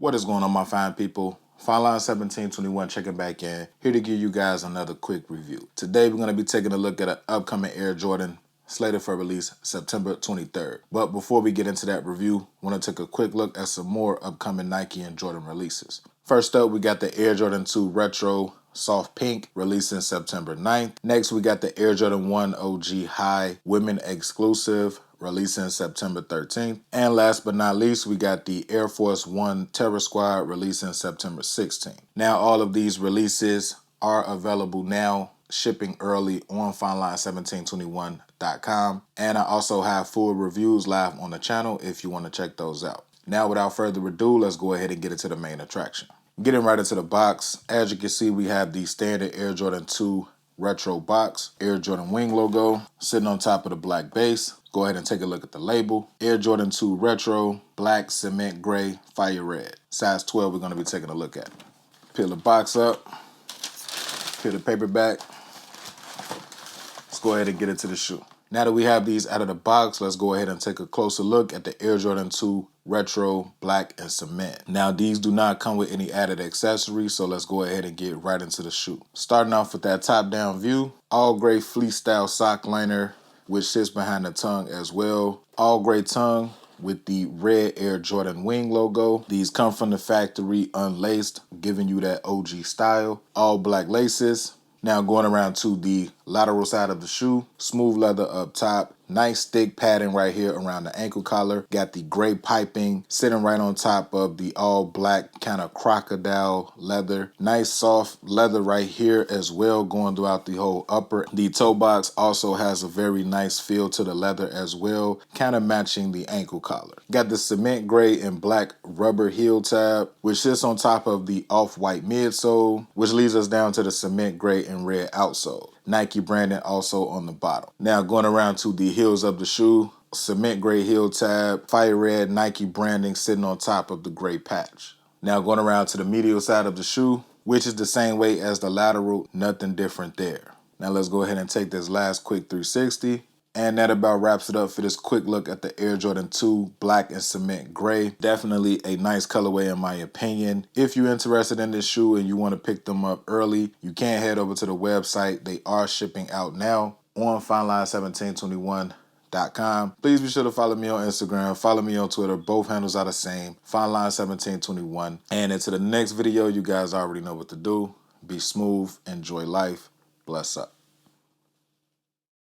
What is going on, my fine people? Fineline 1721 checking back in, here to give you guys another quick review. Today we're going to be taking a look at an upcoming Air Jordan slated for release September 23rd. But before we get into that review, I want to take a quick look at some more upcoming Nike and Jordan releases. First up, we got the Air Jordan 2 Retro Soft Pink releasing September 9th. Next, we got the Air Jordan 1 OG High Women Exclusive releasing September 13th. And last but not least, we got the Air Force 1 Terror Squad releasing September 16th. Now, all of these releases are available now, shipping early on Fineline1721.com. And I also have full reviews live on the channel if you want to check those out. Now, without further ado, let's go ahead and get into the main attraction. Getting right into the box, as you can see, we have the standard Air Jordan 2 Retro box, Air Jordan Wing logo sitting on top of the black base. Go ahead and take a look at the label. Air Jordan 2 Retro, black, cement gray, fire red. Size 12 we're going to be taking a look at. Peel the box up, peel the paper back. Let's go ahead and get into the shoe. Now that we have these out of the box, let's go ahead and take a closer look at the Air Jordan 2 Retro, black, and cement. Now, these do not come with any added accessories, so let's go ahead and get right into the shoe. Starting off with that top-down view, all gray fleece style sock liner, which sits behind the tongue as well. All gray tongue with the red Air Jordan Wing logo. These come from the factory unlaced, giving you that OG style. All black laces. Now going around to the lateral side of the shoe, smooth leather up top, nice thick padding right here around the ankle collar. Got the gray piping sitting right on top of the all black kind of crocodile leather. Nice soft leather right here as well, going throughout the whole upper. The toe box also has a very nice feel to the leather as well, kind of matching the ankle collar. Got the cement gray and black rubber heel tab, which sits on top of the off-white midsole, which leads us down to the cement gray and red outsole. Nike branding also on the bottom. Now going around to the heels of the shoe, cement gray heel tab, fire red Nike branding sitting on top of the gray patch. Now going around to the medial side of the shoe, which is the same way as the lateral, nothing different there. Now let's go ahead and take this last quick 360. And that about wraps it up for this quick look at the Air Jordan 2 black and cement gray. Definitely a nice colorway in my opinion. If you're interested in this shoe and you want to pick them up early, you can head over to the website. They are shipping out now on Fineline1721.com. Please be sure to follow me on Instagram, follow me on Twitter. Both handles are the same, Fineline1721. And until the next video, you guys already know what to do. Be smooth, enjoy life, bless up.